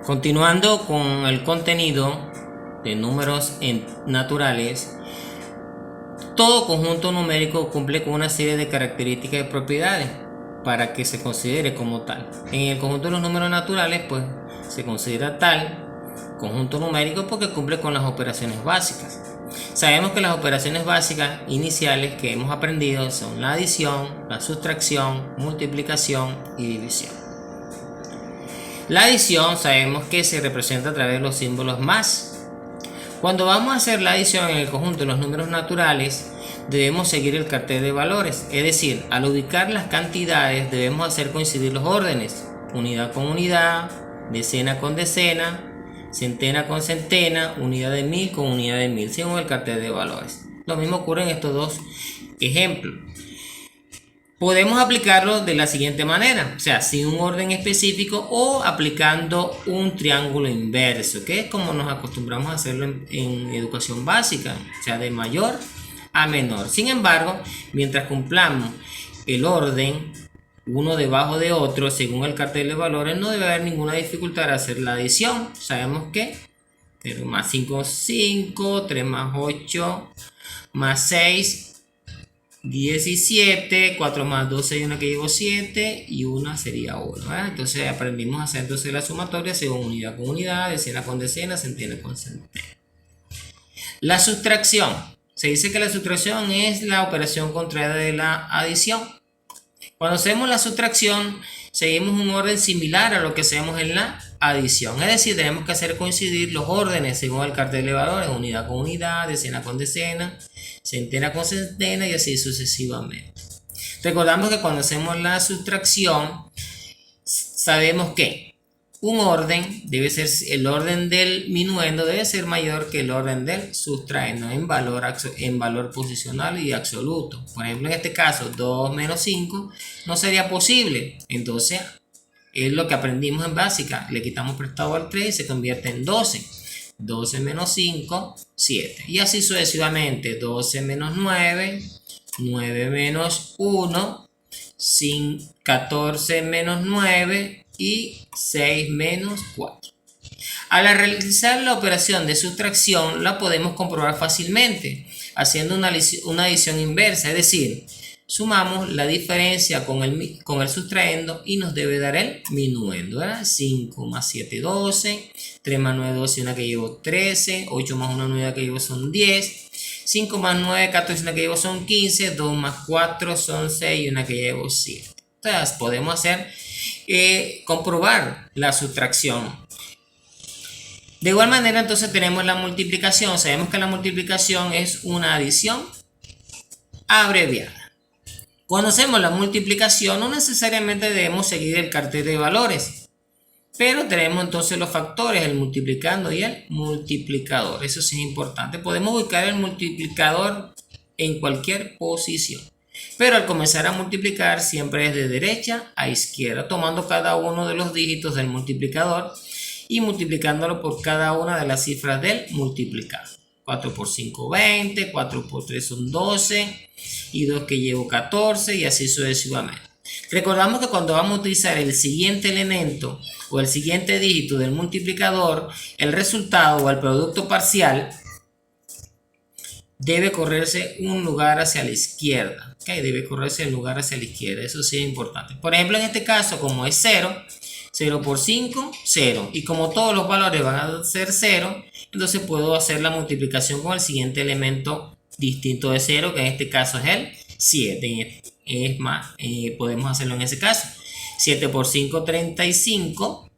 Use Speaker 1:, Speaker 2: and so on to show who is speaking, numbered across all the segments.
Speaker 1: Continuando con el contenido de números naturales, todo conjunto numérico cumple con una serie de características y propiedades para que se considere como tal. En el conjunto de los números naturales, pues se considera tal conjunto numérico porque cumple con las operaciones básicas. Sabemos que las operaciones básicas iniciales que hemos aprendido son la adición, la sustracción, multiplicación y división. La adición sabemos que se representa a través de los símbolos más. Cuando vamos a hacer la adición en el conjunto de los números naturales, debemos seguir el cartel de valores, es decir, al ubicar las cantidades debemos hacer coincidir los órdenes, unidad con unidad, decena con decena, centena con centena, unidad de mil con unidad de mil, según el cartel de valores. Lo mismo ocurre en estos dos ejemplos. Podemos aplicarlo de la siguiente manera, o sea, sin un orden específico o aplicando un triángulo inverso, que es como nos acostumbramos a hacerlo en educación básica, o sea, de mayor a menor. Sin embargo, mientras cumplamos el orden uno debajo de otro, según el cartel de valores, no debe haber ninguna dificultad al hacer la adición. Sabemos que 0 más 5, 5, 3 más 8, más 6, 17, 4 más 12 hay una que llevo 7 y una sería 1. Entonces aprendimos a hacer entonces la sumatoria según unidad con unidad, decena con decena, centena con centena. La sustracción. Se dice que la sustracción es la operación contraria de la adición. Cuando hacemos la sustracción, seguimos un orden similar a lo que hacemos en la adición. Es decir, tenemos que hacer coincidir los órdenes según el cartel de valores, unidad con unidad, decena con decena, centena con centena y así sucesivamente. Recordamos que cuando hacemos la sustracción, sabemos que un orden debe ser, el orden del minuendo debe ser mayor que el orden del sustraendo en valor posicional y absoluto. Por ejemplo, en este caso, 2 menos 5 no sería posible. Entonces, es lo que aprendimos en básica. Le quitamos prestado al 3 y se convierte en 12. 12 menos 5, 7. Y así sucesivamente. 12 menos 9, 9 menos 1, 14 menos 9 y 6 menos 4. Al realizar la operación de sustracción la podemos comprobar fácilmente haciendo una adición inversa, es decir, sumamos la diferencia con el sustraendo y nos debe dar el minuendo. 5 más 7, 12, 3 más 9, 12 y una que llevo 13, 8 más 1, 9 que llevo son 10, 5 más 9, 14 y una que llevo son 15, 2 más 4 son 6 y una que llevo 7. Entonces podemos hacer comprobar la sustracción. De igual manera entonces tenemos la multiplicación. Sabemos que la multiplicación es una adición abreviada. Cuando hacemos la multiplicación no necesariamente debemos seguir el cartel de valores, pero tenemos entonces los factores, el multiplicando y el multiplicador. Eso sí es importante. Podemos buscar el multiplicador en cualquier posición, pero al comenzar a multiplicar siempre es de derecha a izquierda, tomando cada uno de los dígitos del multiplicador y multiplicándolo por cada una de las cifras del multiplicador. 4 por 5, 20, 4 por 3 son 12 y 2 que llevo 14 y así sucesivamente. Recordamos que cuando vamos a utilizar el siguiente elemento o el siguiente dígito del multiplicador, el resultado o el producto parcial debe correrse un lugar hacia la izquierda. Debe correrse el lugar hacia la izquierda, eso sí es importante. Por ejemplo, en este caso, como es 0, 0 por 5, 0. Y como todos los valores van a ser 0, entonces puedo hacer la multiplicación con el siguiente elemento distinto de 0, que en este caso es el 7. Es más, podemos hacerlo en ese caso. 7 por 5, 35.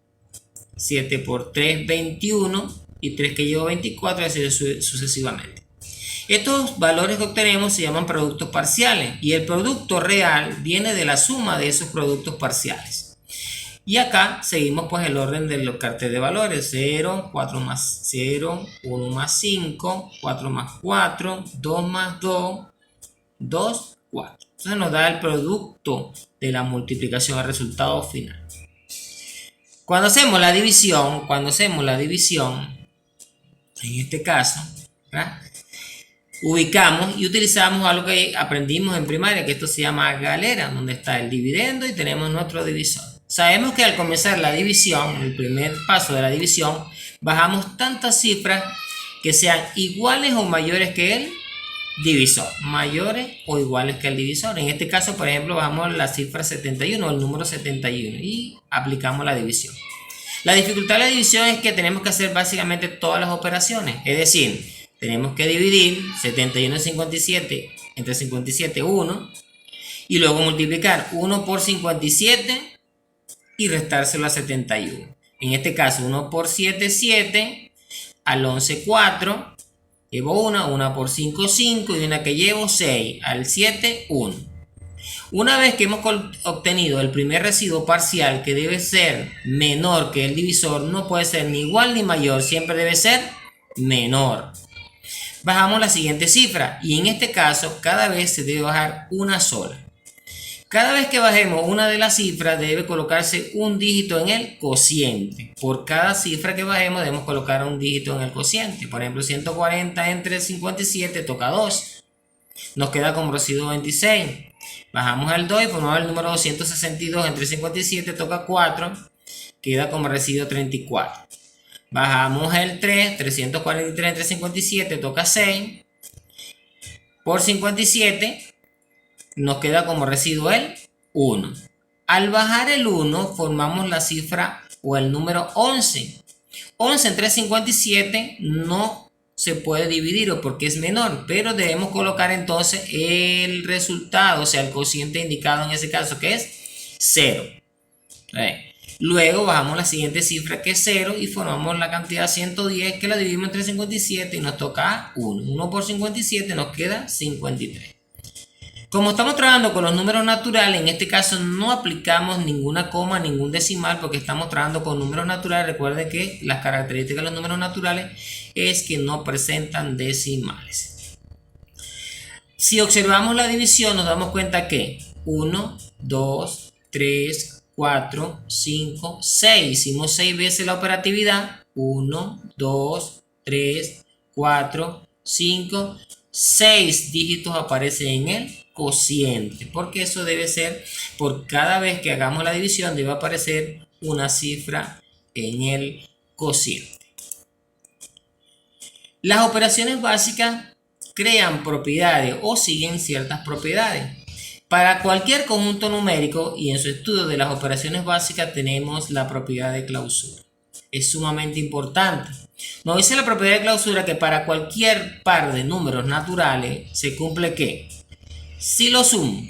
Speaker 1: 7 por 3, 21. Y 3 que llevo 24, y así sucesivamente. Estos valores que obtenemos se llaman productos parciales y el producto real viene de la suma de esos productos parciales. Y acá seguimos pues el orden del cartel de valores: 0, 4 más 0, 1 más 5, 4 más 4, 2 más 2, 2, 4. Entonces nos da el producto de la multiplicación, el resultado final. Cuando hacemos la división, en este caso, ¿verdad?, ubicamos y utilizamos algo que aprendimos en primaria, que esto se llama galera, donde está el dividendo y tenemos nuestro divisor. Sabemos que al comenzar la división, el primer paso de la división, bajamos tantas cifras que sean iguales o mayores que el divisor, mayores o iguales que el divisor. En este caso, por ejemplo, bajamos la cifra 71, el número 71, y aplicamos la división. La dificultad de la división es que tenemos que hacer básicamente todas las operaciones, es decir, tenemos que dividir 71 en 57 entre 57, 1, y luego multiplicar 1 por 57 y restárselo a 71. En este caso, 1 por 7, 7, al 11, 4, llevo una por 5, 5, y una que llevo 6, al 7, 1. Una vez que hemos obtenido el primer residuo parcial, que debe ser menor que el divisor, no puede ser ni igual ni mayor, siempre debe ser menor. Bajamos la siguiente cifra, y en este caso cada vez se debe bajar una sola. Cada vez que bajemos una de las cifras debe colocarse un dígito en el cociente. Por cada cifra que bajemos debemos colocar un dígito en el cociente. Por ejemplo, 140 entre 57 toca 2. Nos queda como residuo 26. Bajamos al 2 y formamos el número 262 entre 57 toca 4. Queda como residuo 34. Bajamos el 3, 343 entre 57 toca 6. Por 57 nos queda como residuo el 1. Al bajar el 1 formamos la cifra o el número 11. 11 entre 57 no se puede dividir porque es menor, pero debemos colocar entonces el resultado, o sea, el cociente indicado en ese caso, que es 0. Luego bajamos la siguiente cifra, que es 0, y formamos la cantidad 110, que la dividimos entre 57 y nos toca 1. 1 por 57 nos queda 53. Como estamos trabajando con los números naturales, en este caso no aplicamos ninguna coma, ningún decimal, porque estamos trabajando con números naturales. Recuerden que las características de los números naturales es que no presentan decimales. Si observamos la división, nos damos cuenta que 1, 2, 3, 4, 5, 6. Hicimos 6 veces la operatividad. 1, 2, 3, 4, 5, 6 dígitos aparecen en el cociente, porque eso debe ser por cada vez que hagamos la división debe aparecer una cifra en el cociente. Las operaciones básicas crean propiedades o siguen ciertas propiedades. Para cualquier conjunto numérico y en su estudio de las operaciones básicas tenemos la propiedad de clausura. Es sumamente importante. Nos dice la propiedad de clausura que para cualquier par de números naturales se cumple que si los sumo,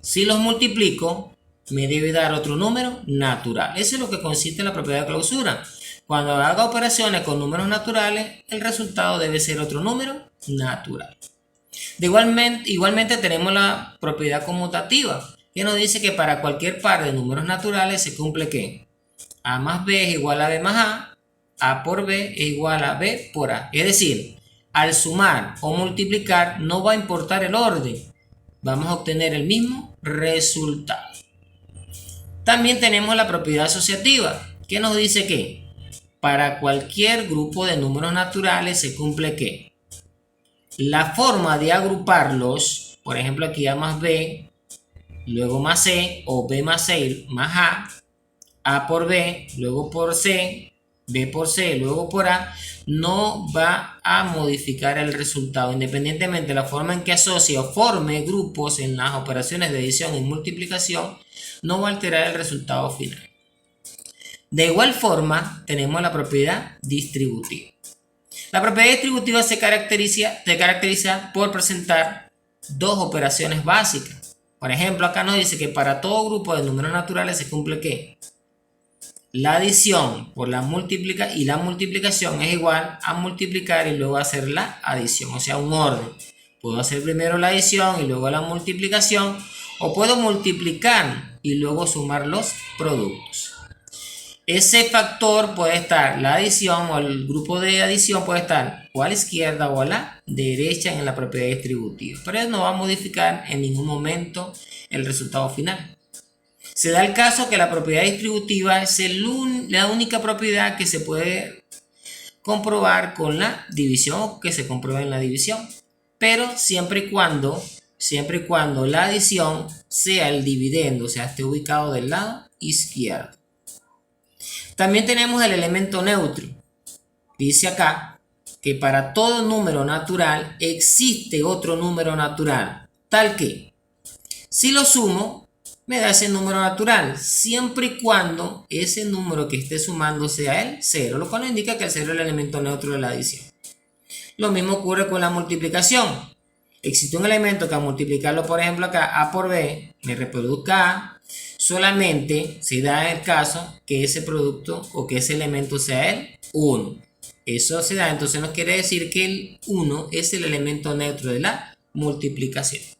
Speaker 1: si los multiplico, me debe dar otro número natural. Eso es lo que consiste en la propiedad de clausura. Cuando haga operaciones con números naturales, el resultado debe ser otro número natural. Igualmente tenemos la propiedad conmutativa, que nos dice que para cualquier par de números naturales se cumple que A más B es igual a B más A por B es igual a B por A. Es decir, al sumar o multiplicar no va a importar el orden, vamos a obtener el mismo resultado. También tenemos la propiedad asociativa, que nos dice que para cualquier grupo de números naturales se cumple que la forma de agruparlos, por ejemplo aquí A más B, luego más C, o B más C más A por B, luego por C, B por C, luego por A, no va a modificar el resultado, independientemente de la forma en que asocie o forme grupos en las operaciones de adición y multiplicación, no va a alterar el resultado final. De igual forma, tenemos la propiedad distributiva. La propiedad distributiva se caracteriza por presentar dos operaciones básicas. Por ejemplo, acá nos dice que para todo grupo de números naturales se cumple que la adición por la multiplicación es igual a multiplicar y luego hacer la adición, o sea, un orden. Puedo hacer primero la adición y luego la multiplicación, o puedo multiplicar y luego sumar los productos. Ese factor puede estar, la adición o el grupo de adición puede estar o a la izquierda o a la derecha en la propiedad distributiva, pero eso no va a modificar en ningún momento el resultado final. Se da el caso que la propiedad distributiva es la única propiedad que se puede comprobar con la división o que se comprueba en la división, pero siempre y cuando la adición sea el dividendo, o sea, esté ubicado del lado izquierdo. También tenemos el elemento neutro. Dice acá que para todo número natural existe otro número natural, tal que si lo sumo me da ese número natural, siempre y cuando ese número que esté sumando sea el 0, lo cual indica que el 0 es el elemento neutro de la adición. Lo mismo ocurre con la multiplicación. Existe un elemento que al multiplicarlo, por ejemplo acá, A por B, me reproduzca A, solamente se da el caso que ese producto o que ese elemento sea el 1. Eso se da, entonces nos quiere decir que el 1 es el elemento neutro de la multiplicación.